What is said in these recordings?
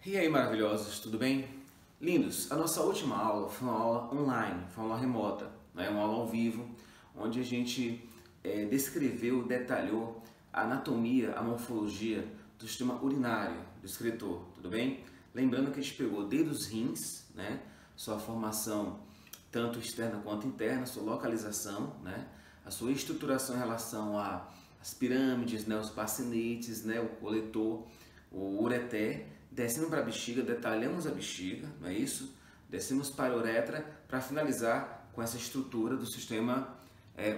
E aí, maravilhosos, tudo bem? Lindos, a nossa última aula foi uma aula online, foi uma aula remota, né? Uma aula ao vivo, onde a gente descreveu, detalhou a anatomia, a morfologia do sistema urinário do escritor, tudo bem? Lembrando que a gente pegou desde os rins, né? Sua formação tanto externa quanto interna, sua localização, né? A sua estruturação em relação às pirâmides, né? Os pacinetes, né? O coletor, o ureter. Descemos para a bexiga, detalhamos a bexiga, não é isso? Descemos para a uretra para finalizar com essa estrutura do sistema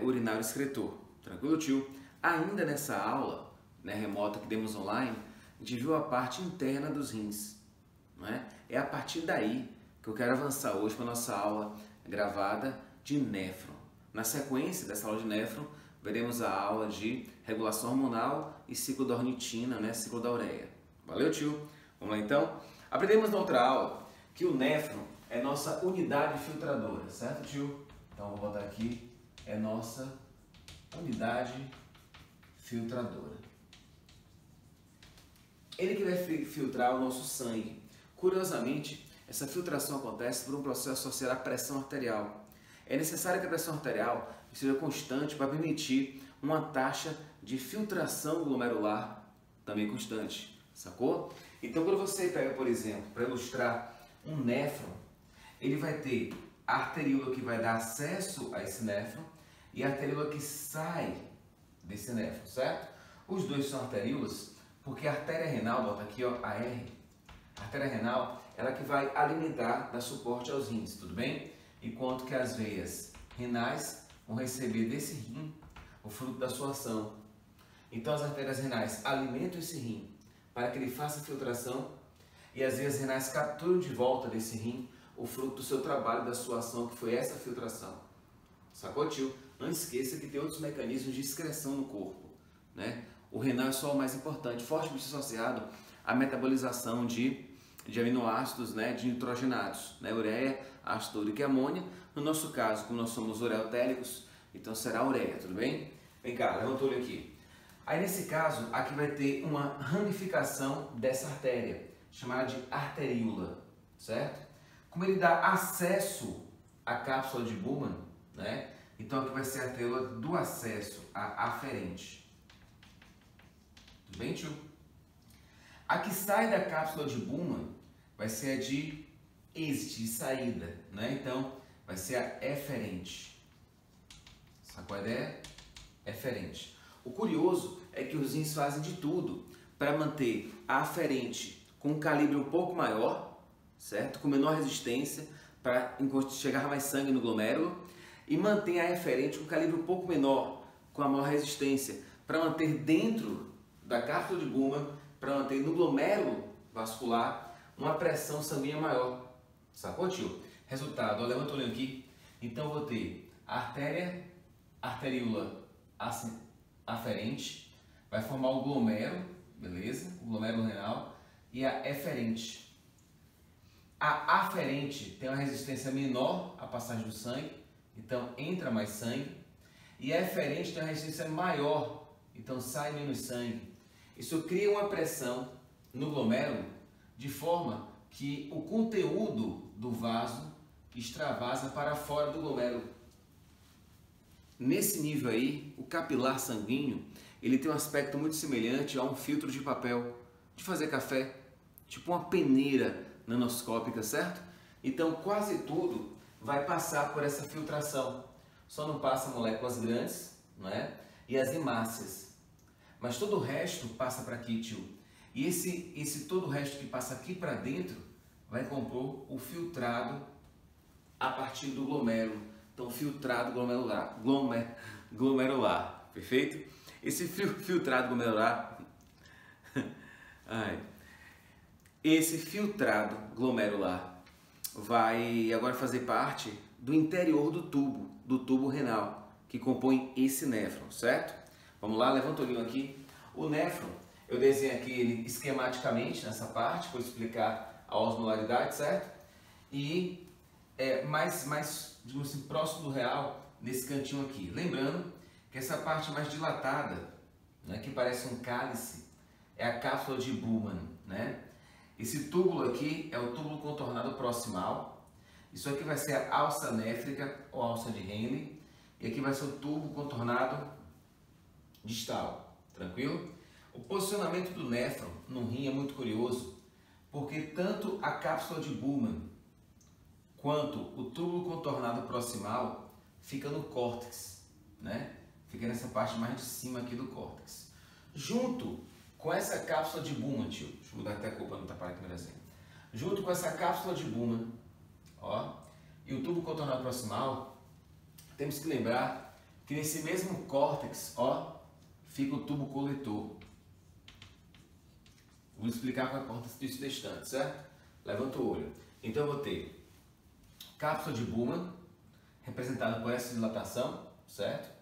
urinário excretor. Tranquilo, tio? Ainda nessa aula, né, remota que demos online, a gente viu a parte interna dos rins. Não é? É a partir daí que eu quero avançar hoje para a nossa aula gravada de néfron. Na sequência dessa aula de néfron, veremos a aula de regulação hormonal e ciclo da ornitina, né, ciclo da ureia. Valeu, tio? Vamos lá então? Aprendemos na outra aula que o néfron é nossa unidade filtradora, certo, tio? Então vou botar aqui, é nossa unidade filtradora. Ele que vai filtrar o nosso sangue. Curiosamente, essa filtração acontece por um processo associado à pressão arterial. É necessário que a pressão arterial seja constante para permitir uma taxa de filtração glomerular também constante, sacou? Então, quando você pega, por exemplo, para ilustrar um néfron, ele vai ter a arteríola que vai dar acesso a esse néfron e a arteríola que sai desse néfron, certo? Os dois são arteríolas porque a artéria renal, bota aqui ó, a R, a artéria renal, ela que vai alimentar, dar suporte aos rins, tudo bem? Enquanto que as veias renais vão receber desse rim o fruto da sua ação. Então, as artérias renais alimentam esse rim para que ele faça filtração e as veias renais capturam de volta desse rim o fruto do seu trabalho, da sua ação, que foi essa filtração. Sacou, tio? Não esqueça que tem outros mecanismos de excreção no corpo, né? O renal é só o mais importante, fortemente associado à metabolização de aminoácidos, né? De nitrogenados, né? Ureia, ácido úrico e amônia. No nosso caso, como nós somos ureotélicos, então será ureia, tudo bem? Vem cá, levanta o olho aqui. Aí nesse caso, aqui vai ter uma ramificação dessa artéria, chamada de arteríola, certo? Como ele dá acesso à cápsula de Bowman, né? Então aqui vai ser a arteríola do acesso, a aferente. Tudo bem, tio? A que sai da cápsula de Bowman vai ser a de êxito, de saída, né? Então vai ser a eferente. Sacou a ideia? Eferente. O curioso é que os rins fazem de tudo para manter a aferente com um calibre um pouco maior, certo? Com menor resistência, para chegar mais sangue no glomérulo, e manter a eferente com um calibre um pouco menor, com a maior resistência, para manter dentro da cápsula de Bowman, para manter no glomérulo vascular uma pressão sanguínea maior. Sacou, tio? Resultado, ó, levanta o olho aqui. Então vou ter a arteríola aferente, vai formar o glomérulo, beleza? O glomérulo renal e a eferente. A aferente tem uma resistência menor à passagem do sangue, então entra mais sangue, e a eferente tem uma resistência maior, então sai menos sangue. Isso cria uma pressão no glomérulo de forma que o conteúdo do vaso extravasa para fora do glomérulo. Nesse nível aí, o capilar sanguíneo, ele tem um aspecto muito semelhante a um filtro de papel, de fazer café, tipo uma peneira nanoscópica, certo? Então quase tudo vai passar por essa filtração. Só não passa moléculas grandes, não é? E as hemácias. Mas todo o resto passa para aqui, tio. E esse todo o resto que passa aqui para dentro vai compor o filtrado a partir do glomérulo. Então, filtrado glomerular, perfeito? Esse filtrado glomerular, esse filtrado glomerular vai agora fazer parte do interior do tubo renal, que compõe esse néfron, certo? Vamos lá, levanta o olho aqui. O néfron, eu desenho aqui ele esquematicamente nessa parte, vou explicar a osmolaridade, certo? E mais digamos assim, próximo do real, nesse cantinho aqui. Lembrando que essa parte mais dilatada, né, que parece um cálice, é a cápsula de Bowman, né? Esse túbulo aqui é o túbulo contornado proximal. Isso aqui vai ser a alça néfrica ou alça de Henle. E aqui vai ser o tubo contornado distal. Tranquilo? O posicionamento do néfron no rim é muito curioso, porque tanto a cápsula de Bowman quanto o túbulo contornado proximal fica no córtex, né? Fica nessa parte mais de cima aqui do córtex. Junto com essa cápsula de Bowman, tio, deixa eu mudar até a cor para não tapar aqui no desenho. Junto com essa cápsula de Bowman, ó, e o tubo contornado proximal, temos que lembrar que nesse mesmo córtex, ó, fica o tubo coletor. Vou explicar com a córtex distante, certo? Levanta o olho. Então eu vou ter cápsula de Bowman, representada por essa dilatação, certo?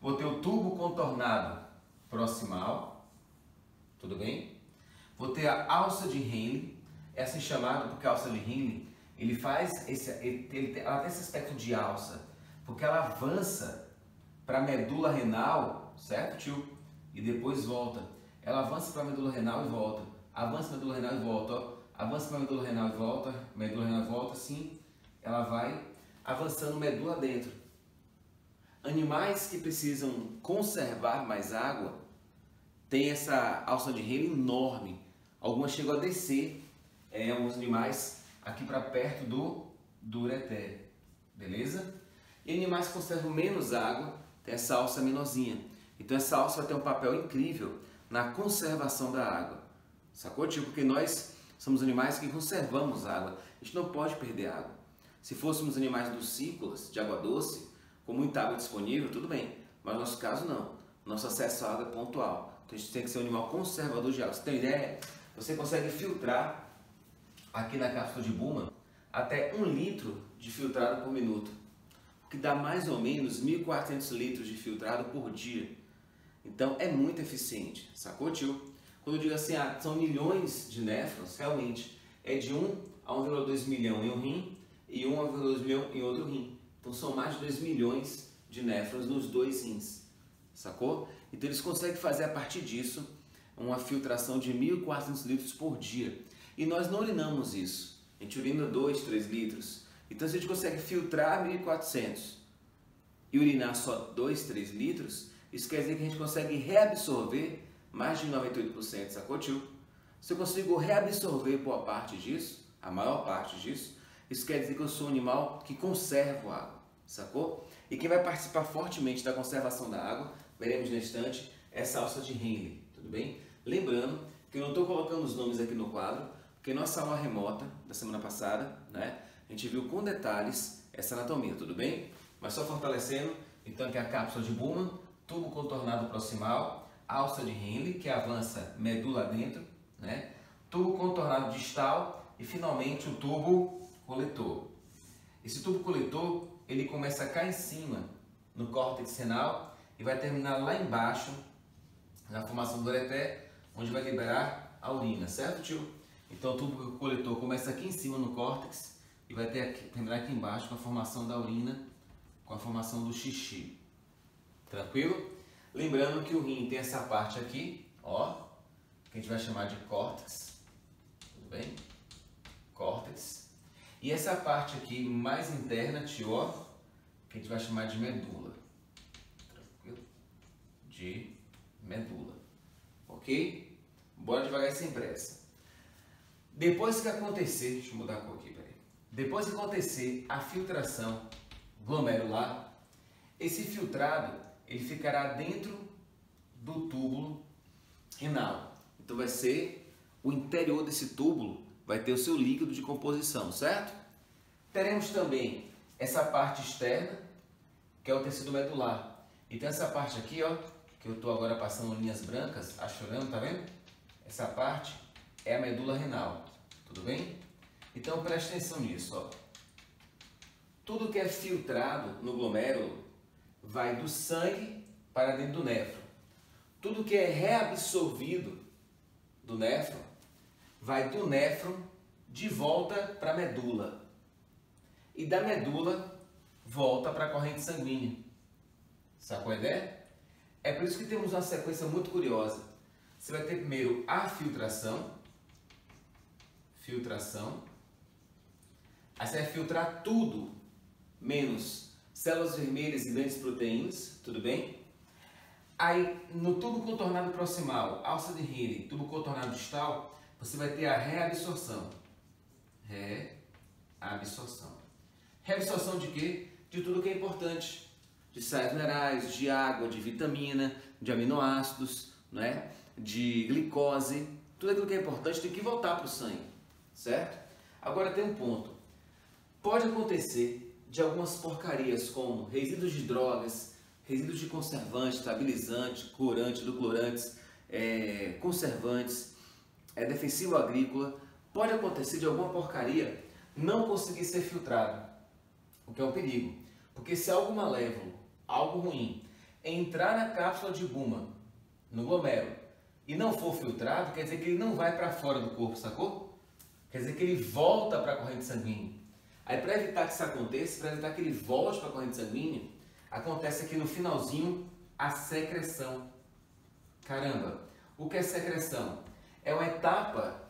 Vou ter o tubo contornado proximal, tudo bem? Vou ter a alça de Henle, é assim chamada porque a alça de Henle, ela tem esse aspecto de alça, porque ela avança para a medula renal, certo, tio? E depois volta. Ela avança para a medula renal e volta. Avança para a medula renal e volta, ó. Avança para a medula renal e volta. Medula renal e volta, assim. Ela vai avançando medula dentro. Animais que precisam conservar mais água têm essa alça de Henle enorme. Algumas chegam a descer, alguns animais aqui para perto do ureter, beleza? E animais que conservam menos água tem essa alça menorzinha. Então essa alça vai ter um papel incrível na conservação da água. Sacou, tio? Porque nós somos animais que conservamos água. A gente não pode perder água. Se fôssemos animais docícolas, de água doce, com muita água disponível, tudo bem. Mas no nosso caso não. Nosso acesso à água é pontual. Então a gente tem que ser um animal conservador de água. Você tem ideia? Você consegue filtrar aqui na cápsula de Bowman até 1 litro de filtrado por minuto, o que dá mais ou menos 1.400 litros de filtrado por dia. Então é muito eficiente, sacou, tio? Quando eu digo assim, são milhões de néfrons, realmente é de 1 a 1,2 milhão em um rim e 1 a 1,2 milhão em outro rim. Então são mais de 2 milhões de néfrons nos dois rins, sacou? Então eles conseguem fazer a partir disso uma filtração de 1.400 litros por dia. E nós não urinamos isso. A gente urina 2, 3 litros. Então se a gente consegue filtrar 1.400 e urinar só 2, 3 litros, isso quer dizer que a gente consegue reabsorver mais de 98%, sacou, tio? Se eu consigo reabsorver boa parte disso, a maior parte disso, isso quer dizer que eu sou um animal que conserva a água, sacou? E quem vai participar fortemente da conservação da água, veremos na estante, é essa alça de Henle, tudo bem? Lembrando que eu não estou colocando os nomes aqui no quadro, porque nossa aula remota da semana passada, né, a gente viu com detalhes essa anatomia, tudo bem? Mas só fortalecendo, então aqui é a cápsula de Bowman, tubo contornado proximal, alça de Henle, que avança medula dentro, né? Tubo contornado distal e finalmente o tubo coletor. Esse tubo coletor, ele começa cá em cima, no córtex renal, e vai terminar lá embaixo, na formação do ureter, onde vai liberar a urina, certo, tio? Então o tubo coletor começa aqui em cima no córtex e vai terminar aqui embaixo com a formação da urina, com a formação do xixi. Tranquilo? Lembrando que o rim tem essa parte aqui, ó, que a gente vai chamar de córtex, tudo bem? Córtex. E essa parte aqui mais interna, tio, ó, que a gente vai chamar de medula. Tranquilo? De medula. Ok? Bora devagar e sem pressa. Depois que acontecer, deixa eu mudar a cor aqui, peraí. Depois que acontecer a filtração glomerular, esse filtrado ele ficará dentro do túbulo renal. Então vai ser o interior desse túbulo, vai ter o seu líquido de composição, certo? Teremos também essa parte externa, que é o tecido medular. E tem essa parte aqui, ó, que eu estou agora passando linhas brancas, achorando, tá vendo? Essa parte é a medula renal, tudo bem? Então preste atenção nisso, ó. Tudo que é filtrado no glomérulo vai do sangue para dentro do néfron. Tudo que é reabsorvido do néfron vai do néfron de volta para a medula. E da medula volta para a corrente sanguínea. Sacou a ideia? É por isso que temos uma sequência muito curiosa. Você vai ter primeiro a filtração, filtração. Aí você vai filtrar tudo, menos células vermelhas e grandes proteínas, tudo bem? Aí, no tubo contornado proximal, alça de Henle, tubo contornado distal, você vai ter a reabsorção. Reabsorção. Reabsorção de quê? De tudo que é importante. De sais minerais, de água, de vitamina, de aminoácidos, né? De glicose. Tudo aquilo que é importante tem que voltar para o sangue, certo? Agora tem um ponto. Pode acontecer de algumas porcarias como resíduos de drogas, resíduos de conservantes, estabilizantes, corantes, edulcorantes, conservantes, defensivo agrícola. Pode acontecer de alguma porcaria não conseguir ser filtrado, o que é um perigo. Porque se algo malévolo, algo ruim, entrar na cápsula de Buma, no glomérulo, e não for filtrado, quer dizer que ele não vai para fora do corpo, sacou? Quer dizer que ele volta para a corrente sanguínea. Aí, para evitar que isso aconteça, para evitar que ele volte para a corrente sanguínea, acontece aqui no finalzinho a secreção. Caramba, o que é secreção? É uma etapa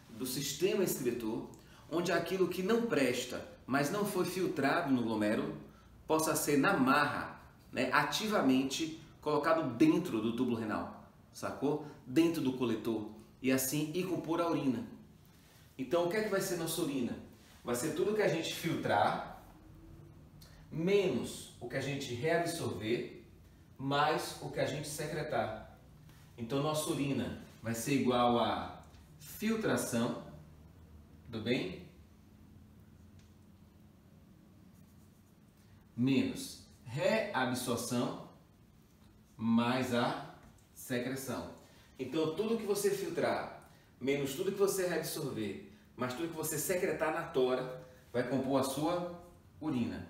do sistema excretor onde aquilo que não presta, mas não foi filtrado no glomérulo, possa ser na marra, né, ativamente colocado dentro do túbulo renal, sacou? Dentro do coletor e assim ir compor a urina. Então, o que é que vai ser nossa urina? Vai ser tudo que a gente filtrar, menos o que a gente reabsorver, mais o que a gente secretar. Então, nossa urina vai ser igual a filtração, tudo bem? Menos reabsorção, mais a secreção. Então, tudo que você filtrar, menos tudo que você reabsorver, mais tudo que você secretar na tora, vai compor a sua urina.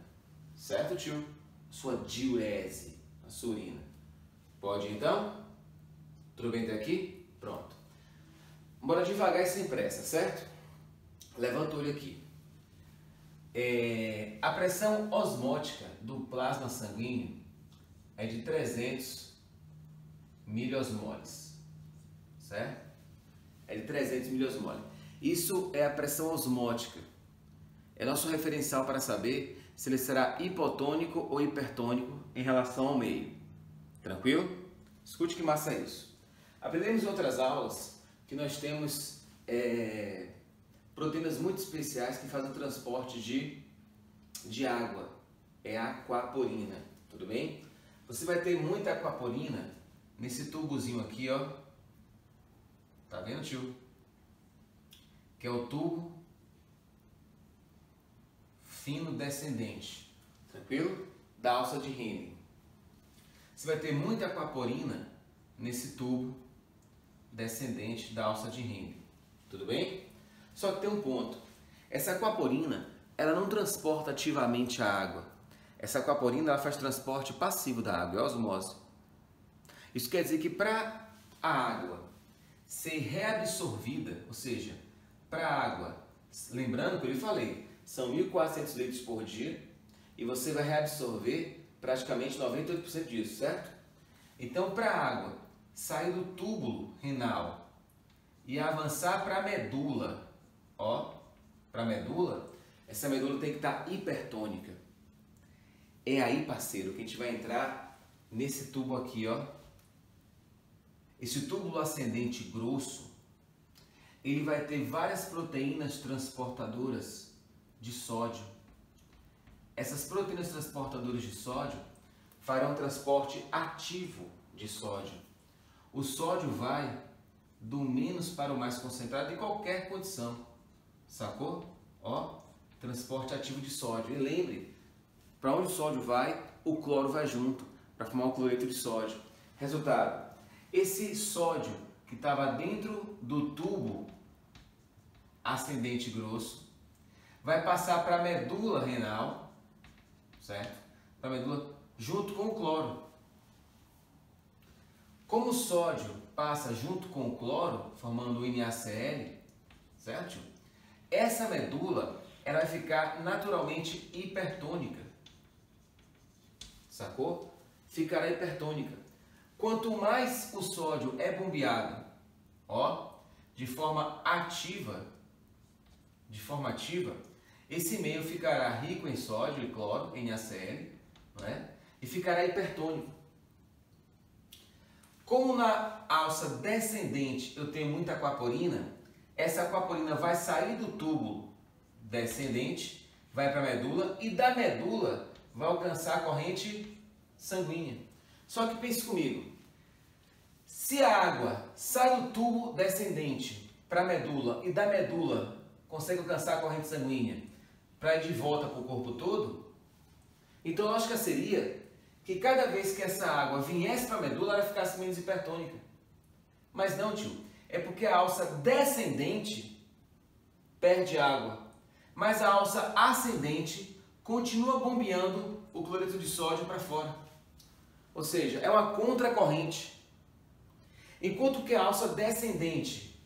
Certo, tio? Sua diurese, a sua urina. Pode então? Tudo bem até aqui? Pronto. Bora devagar e sem pressa, certo? Levanta o olho aqui. A pressão osmótica do plasma sanguíneo é de 300 miliosmoles, certo? É de 300 miliosmoles. Isso é a pressão osmótica. É nosso referencial para saber se ele será hipotônico ou hipertônico em relação ao meio. Tranquilo? Escute que massa é isso. Aprendemos em outras aulas que nós temos proteínas muito especiais que fazem o transporte de água. É a aquaporina, tudo bem? Você vai ter muita aquaporina nesse tubozinho aqui, ó. Tá vendo, tio? Que é o tubo fino descendente, tranquilo? Da alça de Henle. Você vai ter muita aquaporina nesse tubo descendente da alça de Henle, tudo bem? Só que tem um ponto. Essa aquaporina, ela não transporta ativamente a água. Essa aquaporina, ela faz transporte passivo da água, é osmose. Isso quer dizer que para a água ser reabsorvida, ou seja, para a água, lembrando que eu lhe falei, são 1.400 litros por dia e você vai reabsorver praticamente 98% disso, certo? Então, para a água sair do túbulo renal e avançar para a medula, ó, para a medula, essa medula tem que estar hipertônica. É aí, parceiro, que a gente vai entrar nesse tubo aqui, ó. Esse túbulo ascendente grosso, ele vai ter várias proteínas transportadoras de sódio. Essas proteínas transportadoras de sódio farão transporte ativo de sódio. O sódio vai do menos para o mais concentrado em qualquer condição, sacou? Ó, transporte ativo de sódio. E lembre, para onde o sódio vai, o cloro vai junto, para formar o cloreto de sódio. Resultado, esse sódio que estava dentro do tubo ascendente grosso vai passar para a medula renal, certo? Para a medula junto com o cloro. Como o sódio passa junto com o cloro, formando o NaCl, certo? Essa medula ela vai ficar naturalmente hipertônica, sacou? Ficará hipertônica. Quanto mais o sódio é bombeado, ó, de forma ativa, de forma ativa, esse meio ficará rico em sódio e cloro, NaCl, não é? E ficará hipertônico. Como na alça descendente eu tenho muita aquaporina, essa aquaporina vai sair do túbulo descendente, vai para a medula e da medula vai alcançar a corrente sanguínea. Só que pense comigo, se a água sai do tubo descendente para a medula e da medula consegue alcançar a corrente sanguínea para ir de volta para o corpo todo, então a lógica seria que cada vez que essa água viesse para a medula, ela ficasse menos hipertônica. Mas não, tio, é porque a alça descendente perde água, mas a alça ascendente continua bombeando o cloreto de sódio para fora. Ou seja, é uma contracorrente. Enquanto que a alça descendente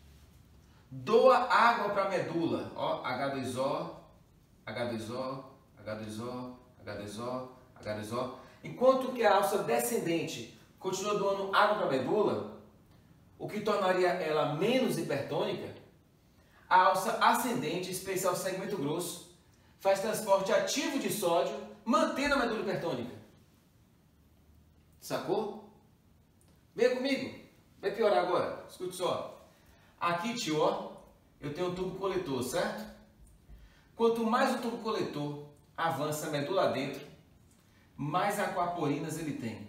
doa água para a medula, ó, H2O, H2O, H2O, H2O, H2O. Enquanto que a alça descendente continua doando água para a medula, o que tornaria ela menos hipertônica, a alça ascendente, especial segmento grosso, faz transporte ativo de sódio, mantendo a medula hipertônica. Sacou? Venha comigo. Vai piorar agora. Escute só. Aqui, tio, ó, eu tenho um tubo coletor, certo? Quanto mais o tubo coletor avança a medula dentro, mais aquaporinas ele tem.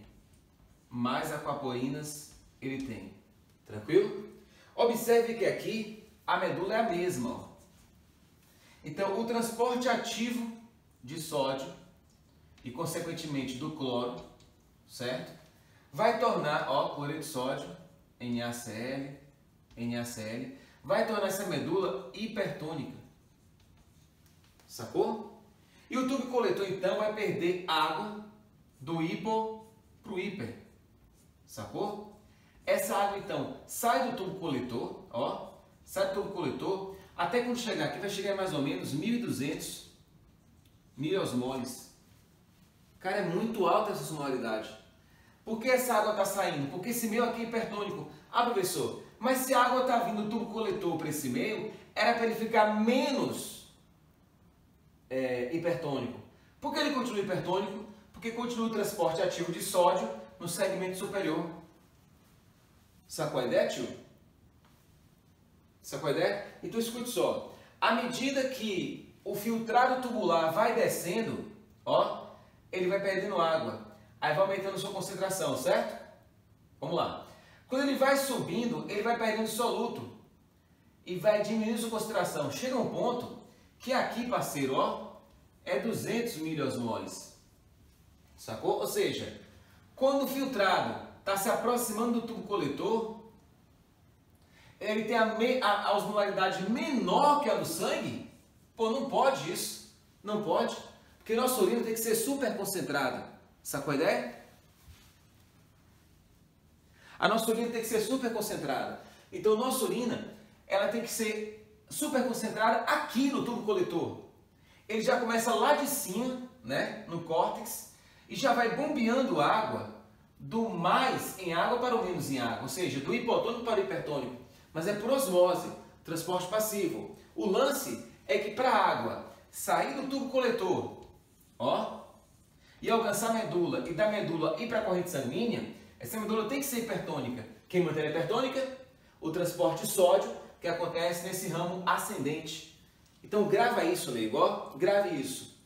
Mais aquaporinas ele tem. Tranquilo? Observe que aqui a medula é a mesma. Ó. Então, o transporte ativo de sódio e, consequentemente, do cloro, certo? Vai tornar, ó, cloreto de sódio, NaCl, NaCl, vai tornar essa medula hipertônica. Sacou? E o tubo coletor, então, vai perder água do hipo para o hiper. Sacou? Essa água, então, sai do tubo coletor, ó, sai do tubo coletor, até quando chegar aqui, vai chegar a mais ou menos 1.200 miliosmoles. Cara, é muito alta essa osmolaridade. Por que essa água está saindo? Porque esse meio aqui é hipertônico. Ah, professor, mas se a água está vindo do tubo coletor para esse meio, era para ele ficar menos hipertônico. Por que ele continua hipertônico? Porque continua o transporte ativo de sódio no segmento superior. Sacou a ideia, tio? Sacou a ideia? Então escute só. À medida que o filtrado tubular vai descendo, ó, ele vai perdendo água. Aí vai aumentando sua concentração, certo? Vamos lá. Quando ele vai subindo, ele vai perdendo soluto e vai diminuindo sua concentração. Chega um ponto que aqui, parceiro, ó, é 200 miliosmoles. Sacou? Ou seja, quando o filtrado está se aproximando do tubo coletor, ele tem a osmolaridade menor que a do sangue? Pô, não pode isso. Não pode. Porque nossa urina tem que ser super concentrada. Sacou a ideia? A nossa urina tem que ser super concentrada. Então, nossa urina, ela tem que ser super concentrada aqui no tubo coletor. Ele já começa lá de cima, né, no córtex, e já vai bombeando água do mais em água para o menos em água, ou seja, do hipotônico para o hipertônico. Mas é por osmose, transporte passivo. O lance é que para a água sair do tubo coletor, ó, e alcançar a medula, e da medula ir para a corrente sanguínea, essa medula tem que ser hipertônica. Quem mantém ela hipertônica? O transporte de sódio, que acontece nesse ramo ascendente. Então grava isso, amigo, ó, grave isso.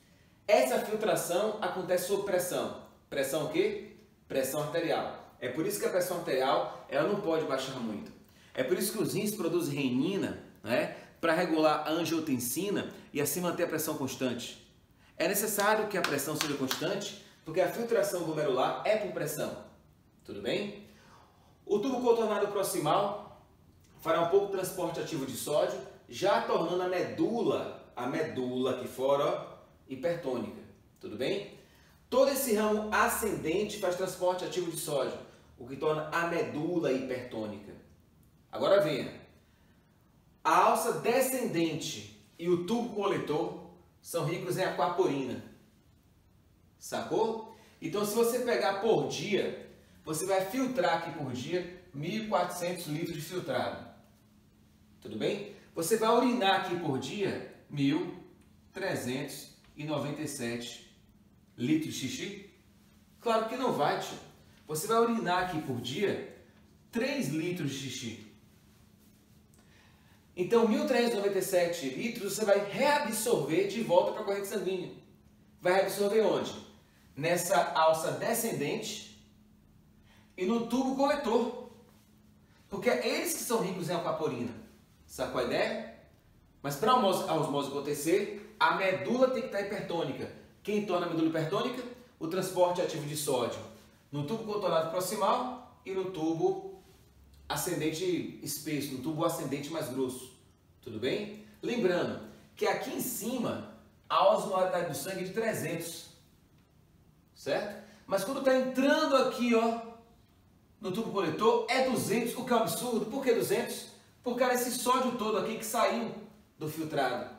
Essa filtração acontece sob pressão. Pressão o quê? Pressão arterial. É por isso que a pressão arterial, ela não pode baixar muito. É por isso que os rins produzem renina, né, para regular a angiotensina e assim manter a pressão constante. É necessário que a pressão seja constante, porque a filtração glomerular é por pressão. Tudo bem? O tubo contornado proximal fará um pouco de transporte ativo de sódio, já tornando a medula aqui fora, ó, hipertônica. Tudo bem? Todo esse ramo ascendente faz transporte ativo de sódio, o que torna a medula hipertônica. Agora venha. A alça descendente e o tubo coletor são ricos em aquaporina. Sacou? Então, se você pegar por dia, você vai filtrar aqui por dia 1.400 litros de filtrado. Tudo bem? Você vai urinar aqui por dia 1.397 litros de xixi? Claro que não vai, tio. Você vai urinar aqui por dia 3 litros de xixi. Então, 1.397 litros você vai reabsorver de volta para a corrente sanguínea. Vai reabsorver onde? Nessa alça descendente e no tubo coletor. Porque é eles que são ricos em aquaporina. Sacou a ideia? Mas para a osmose acontecer, a medula tem que estar hipertônica. Quem torna a medula hipertônica? O transporte ativo de sódio no tubo contornado proximal e no tubo ascendente espesso, no tubo ascendente mais grosso. Tudo bem? Lembrando que aqui em cima a osmolaridade do sangue é de 300. Certo? Mas quando está entrando aqui, ó, no tubo coletor, é 200, o que é um absurdo. Por que 200? Porque era esse sódio todo aqui que saiu do filtrado.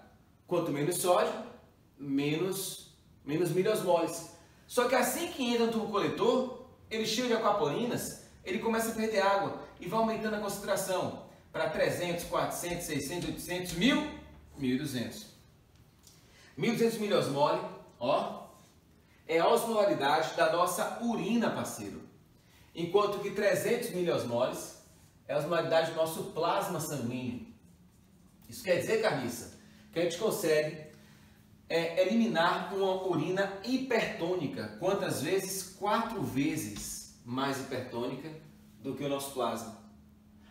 Quanto menos sódio, menos miliosmoles. Só que assim que entra no tubo coletor, ele cheio de aquaporinas, ele começa a perder água e vai aumentando a concentração para 300, 400, 600, 800, 1000, 1200. 1200 miliosmole, ó, é a osmolaridade da nossa urina, parceiro. Enquanto que 300 miliosmoles é a osmolaridade do nosso plasma sanguíneo. Isso quer dizer, carniça, que a gente consegue eliminar uma urina hipertônica. Quantas vezes? 4 vezes mais hipertônica do que o nosso plasma.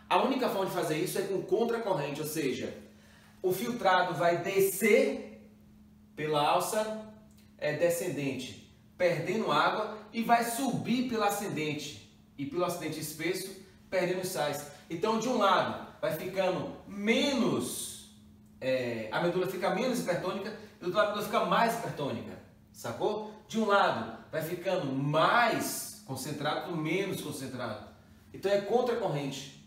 A única forma de fazer isso é com contracorrente, ou seja, o filtrado vai descer pela alça descendente, perdendo água, e vai subir pela ascendente, e pelo ascendente espesso, perdendo sais. Então, de um lado, vai ficando menos, a medula fica menos hipertônica, e do outro lado a medula fica mais hipertônica, sacou? De um lado, vai ficando mais concentrado, menos concentrado. Então, é contracorrente,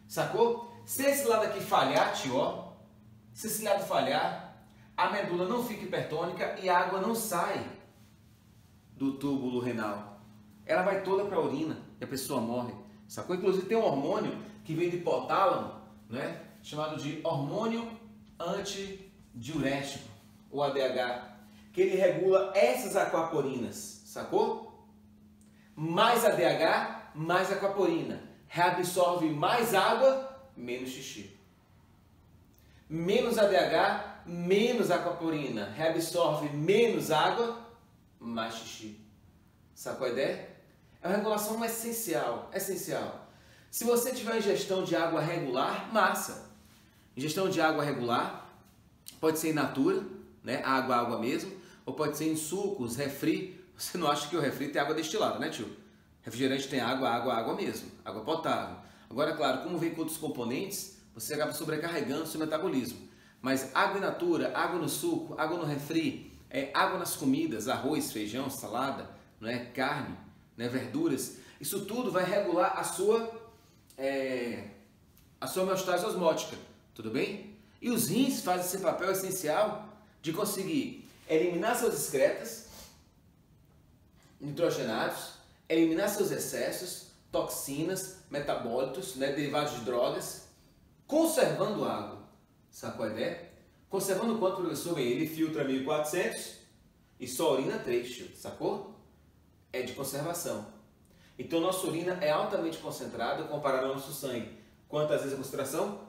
sacou? Se esse lado aqui falhar, tio, ó, se esse lado falhar, a medula não fica hipertônica e a água não sai do túbulo renal. Ela vai toda para a urina e a pessoa morre, sacou? Inclusive tem um hormônio que vem do hipotálamo, né, chamado de hormônio antidiurético, o ADH, que ele regula essas aquaporinas, sacou? Mais ADH, mais aquaporina. Reabsorve mais água, menos xixi. Menos ADH, menos aquaporina. Reabsorve menos água, mais xixi. Sacou a ideia? É uma regulação essencial, essencial. Se você tiver ingestão de água regular, massa. Ingestão de água regular pode ser in natura, né? Água mesmo, ou pode ser em sucos, refri. Você não acha que o refri tem água destilada, né, tio? Refrigerante tem água mesmo, água potável. Agora, claro, como vem com outros componentes, você acaba sobrecarregando o seu metabolismo. Mas água in natura, água no suco, água no refri, água nas comidas, arroz, feijão, salada, né, carne, né, verduras, isso tudo vai regular a sua homeostase osmótica, tudo bem? E os rins fazem esse papel essencial de conseguir eliminar seus excretas nitrogenados, eliminar seus excessos, toxinas, metabólitos, né, derivados de drogas, conservando água. Sacou a ideia? Conservando quanto, professor? Bem, ele filtra 1400 e só urina 3, sacou? É de conservação. Então, nossa urina é altamente concentrada comparado ao nosso sangue. Quantas vezes a concentração?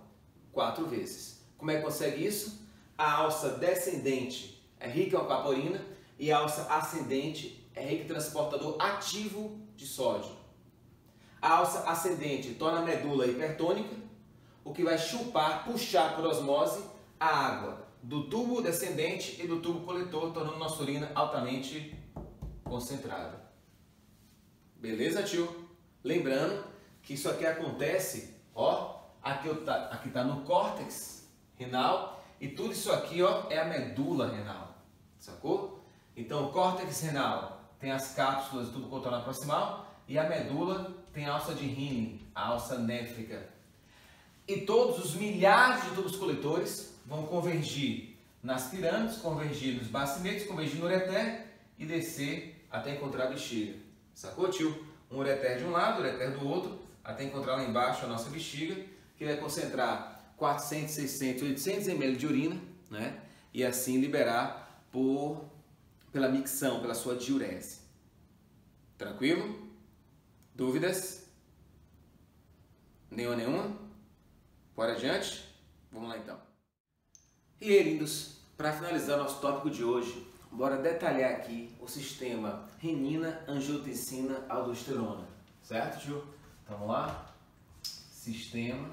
4 vezes. Como é que consegue isso? A alça descendente é rica em aquaporina e a alça ascendente é rica em transportador ativo de sódio. A alça ascendente torna a medula hipertônica, o que vai puxar por osmose a água do tubo descendente e do tubo coletor, tornando nossa urina altamente concentrada. Beleza, tio? Lembrando que isso aqui acontece, ó, aqui tá no córtex renal e tudo isso aqui, ó, é a medula renal, sacou? Então, o córtex renal tem as cápsulas do tubo contornado proximal e a medula tem a alça de Henle, a alça néfrica. E todos os milhares de tubos coletores vão convergir nas pirâmides, convergir nos bacinetes, convergir no ureter e descer até encontrar a bexiga. Sacou, tio? Um ureter de um lado, ureter do outro, até encontrar lá embaixo a nossa bexiga, que vai concentrar 400, 600, 800 ml de urina, né? E assim liberar pela micção, pela sua diurese. Tranquilo? Dúvidas? Nenhuma? Bora adiante? Vamos lá então. E aí, lindos, para finalizar nosso tópico de hoje, bora detalhar aqui o sistema renina, angiotensina, aldosterona. Certo, tio? Então vamos lá. Sistema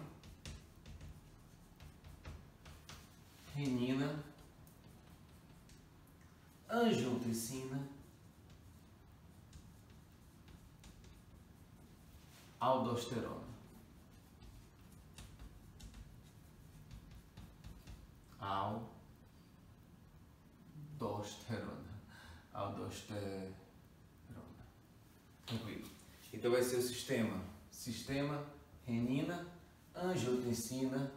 renina, angiotensina, aldosterona. Aldosterona. Tranquilo. Então vai ser o sistema renina, angiotensina,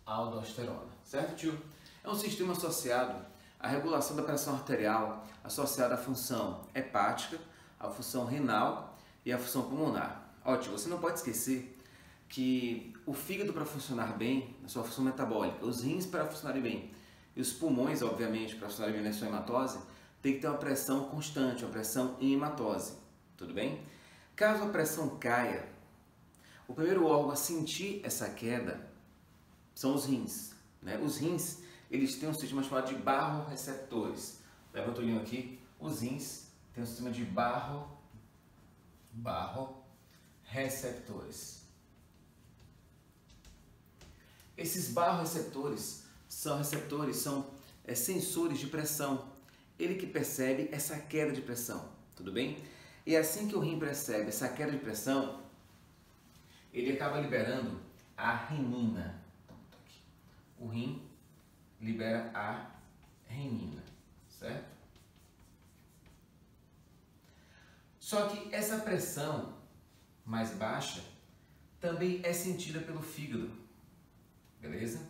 aldosterona. Certo, tio? É um sistema associado à regulação da pressão arterial, associado à função hepática, à função renal e à função pulmonar. Ótimo, você não pode esquecer que o fígado para funcionar bem, na sua função metabólica, os rins para funcionarem bem e os pulmões, obviamente, para funcionarem bem na sua hematose, tem que ter uma pressão constante, uma pressão em hematose. Tudo bem? Caso a pressão caia, o primeiro órgão a sentir essa queda são os rins, né? Os rins, eles têm um sistema chamado de barroreceptores. Levanta o olhinho aqui. Os rins têm um sistema de barroreceptores. Esses barroreceptores são sensores de pressão. Ele que percebe essa queda de pressão, tudo bem? E assim que o rim percebe essa queda de pressão, ele acaba liberando a renina. O rim libera a renina, certo? Só que essa pressão mais baixa também é sentida pelo fígado, beleza?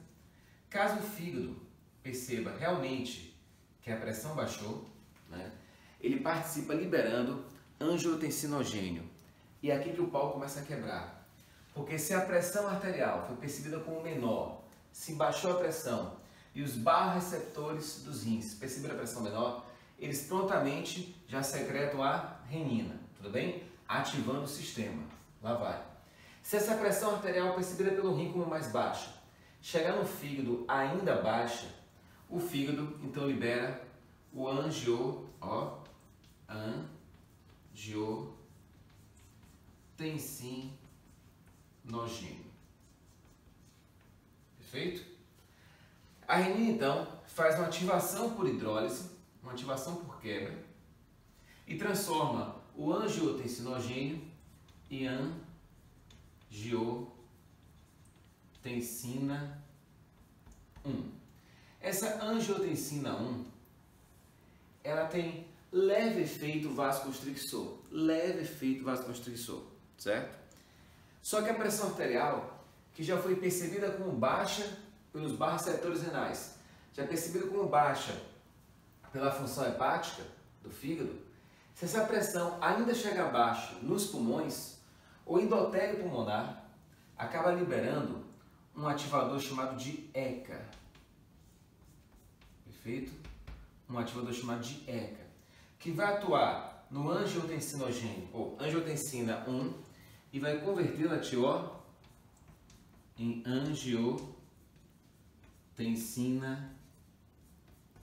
Caso o fígado perceba realmente que a pressão baixou, né, ele participa liberando angiotensinogênio. E é aqui que o pau começa a quebrar. Porque se a pressão arterial foi percebida como menor, se baixou a pressão e os barroreceptores dos rins perceberam a pressão menor, eles prontamente já secretam a renina, tudo bem? Ativando o sistema. Lá vai. Se essa pressão arterial percebida pelo rim como mais baixa chegar no fígado ainda baixa, o fígado então libera o angiotensinogênio. Perfeito? A renina então faz uma ativação por hidrólise, uma ativação por quebra, e transforma o angiotensinogênio em angiotensina 1. Essa angiotensina 1, ela tem leve efeito vasoconstrictor, certo? Só que a pressão arterial, que já foi percebida como baixa pelos barroreceptores renais, já percebida como baixa pela função hepática do fígado, se essa pressão ainda chega baixa nos pulmões, o endotélio pulmonar acaba liberando um ativador chamado de ECA. Perfeito? Um ativador chamado de ECA, que vai atuar no angiotensinogênio, ou angiotensina 1, e vai convertê-la, em angiotensina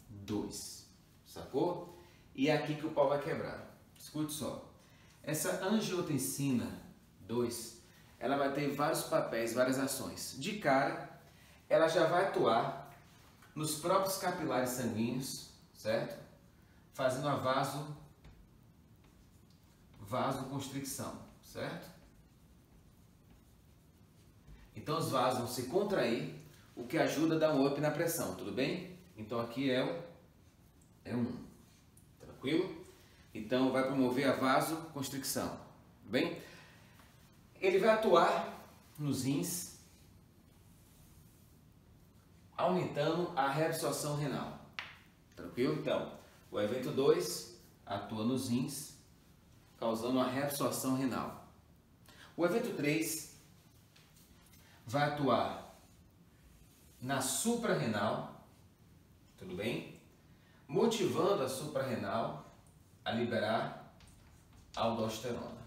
2. Sacou? E é aqui que o pau vai quebrar. Escute só. Essa angiotensina 2, ela vai ter vários papéis, várias ações. De cara, ela já vai atuar nos próprios capilares sanguíneos, certo? Fazendo a vasoconstricção, certo? Então os vasos vão se contrair, o que ajuda a dar um up na pressão, tudo bem? Então aqui é o 1, tranquilo? Então vai promover a vasoconstricção, tudo bem? Ele vai atuar nos rins, aumentando a reabsorção renal, tranquilo? Então, o evento 2 atua nos rins, causando a reabsorção renal. O evento 3 vai atuar na suprarrenal, tudo bem? Motivando a suprarrenal a liberar aldosterona.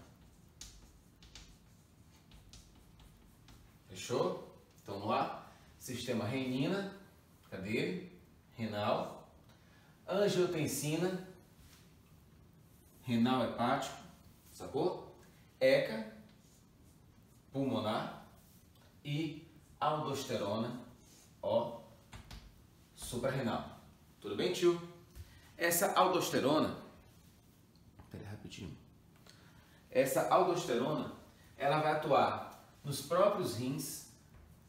Fechou? Então vamos lá. Sistema renina, cadê ele? Renal. Angiotensina, renal hepático, sacou? ECA, pulmonar e aldosterona, ó, suprarrenal. Tudo bem, tio? Essa aldosterona, peraí rapidinho. Essa aldosterona, ela vai atuar nos próprios rins,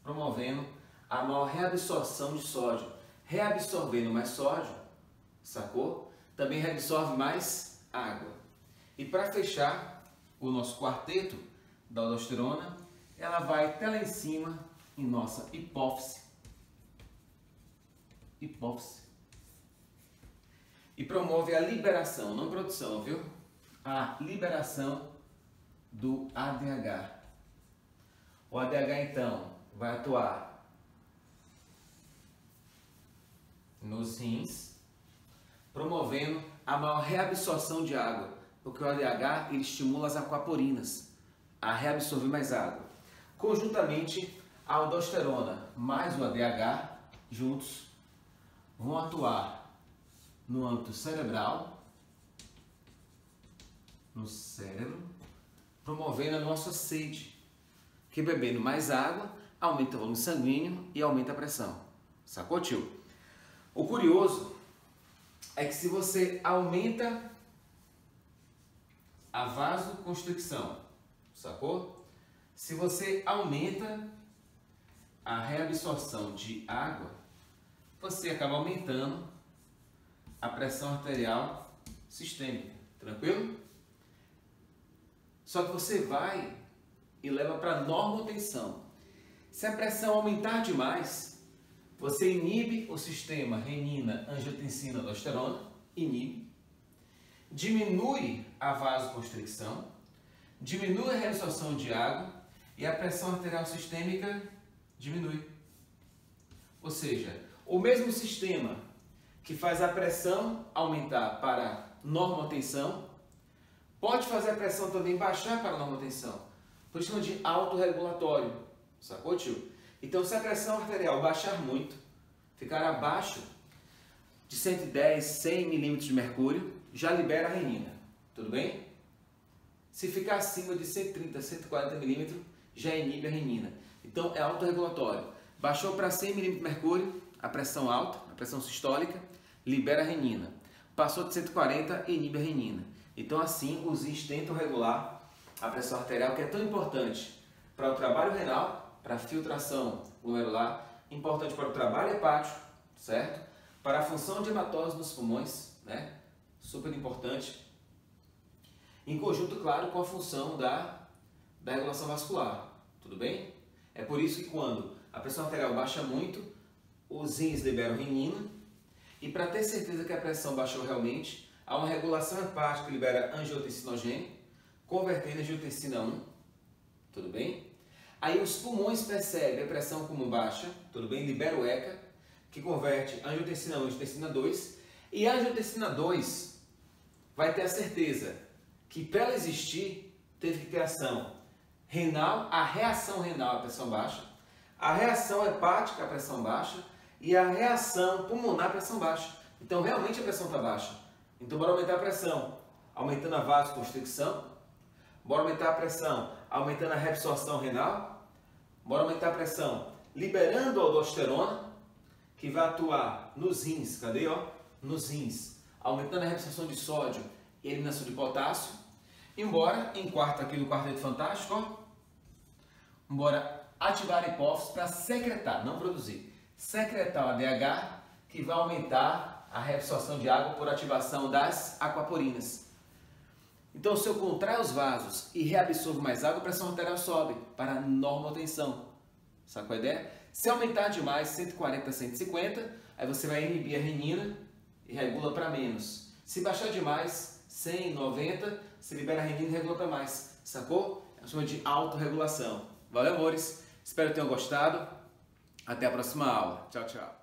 promovendo a maior reabsorção de sódio. Reabsorvendo mais sódio, sacou? Também reabsorve mais água. E para fechar o nosso quarteto da aldosterona, ela vai até lá em cima em nossa hipófise. E promove a liberação, não produção, viu? A liberação do ADH. O ADH, então, vai atuar nos rins, promovendo a maior reabsorção de água, porque o ADH ele estimula as aquaporinas a reabsorver mais água. Conjuntamente, a aldosterona mais o ADH juntos vão atuar no âmbito cerebral, no cérebro, promovendo a nossa sede, que bebendo mais água aumenta o volume sanguíneo e aumenta a pressão. Sacou, tio? O curioso é que se você aumenta a vasoconstricção, sacou? Se você aumenta a reabsorção de água, você acaba aumentando a pressão arterial sistêmica, tranquilo? Só que você vai e leva para normotensão. Se a pressão aumentar demais, você inibe o sistema renina, angiotensina, aldosterona, inibe, diminui a vasoconstricção, diminui a reabsorção de água e a pressão arterial sistêmica diminui. Ou seja, o mesmo sistema que faz a pressão aumentar para normotensão, pode fazer a pressão também baixar para normotensão. Por isso chama de autorregulatório, sacou, tio? Então, se a pressão arterial baixar muito, ficar abaixo de 110, 100 milímetros de mercúrio, já libera a renina, tudo bem? Se ficar acima de 130, 140 milímetros, já inibe a renina. Então, é autorregulatório. Baixou para 100 milímetros de mercúrio, a pressão alta, a pressão sistólica, libera a renina. Passou de 140, inibe a renina. Então, assim, os rins tentam regular a pressão arterial, que é tão importante para o trabalho renal, para a filtração glomerular, importante para o trabalho hepático, certo? Para a função de hematose nos pulmões, né? Super importante. Em conjunto, claro, com a função da regulação vascular, tudo bem? É por isso que quando a pressão arterial baixa muito, os rins liberam renina, e para ter certeza que a pressão baixou realmente, há uma regulação hepática que libera angiotensinogênio, convertendo angiotensina 1, tudo bem? Aí os pulmões percebem a pressão como baixa, tudo bem? Libera o ECA, que converte angiotensina 1 em angiotensina 2. E a angiotensina 2 vai ter a certeza que para ela existir, teve que ter ação renal, a reação renal à pressão baixa, a reação hepática à pressão baixa e a reação pulmonar à pressão baixa. Então realmente a pressão está baixa. Então bora aumentar a pressão, aumentando a vasoconstricção. Bora aumentar a pressão, aumentando a reabsorção renal. Bora aumentar a pressão, liberando a aldosterona, que vai atuar nos rins, cadê, ó? Nos rins, aumentando a reabsorção de sódio e eliminação de potássio. Embora, em quarto aqui no quarteto fantástico, ó, bora ativar a hipófise para secretar, não produzir, secretar o ADH, que vai aumentar a reabsorção de água por ativação das aquaporinas. Então, se eu contrair os vasos e reabsorvo mais água, a pressão arterial sobe para a normotensão. Sacou a ideia? Se aumentar demais, 140, 150, aí você vai inibir a renina e regula para menos. Se baixar demais, 100, 90, você libera a renina e regula para mais. Sacou? É uma chama de autorregulação. Valeu, amores? Espero que tenham gostado. Até a próxima aula. Tchau, tchau.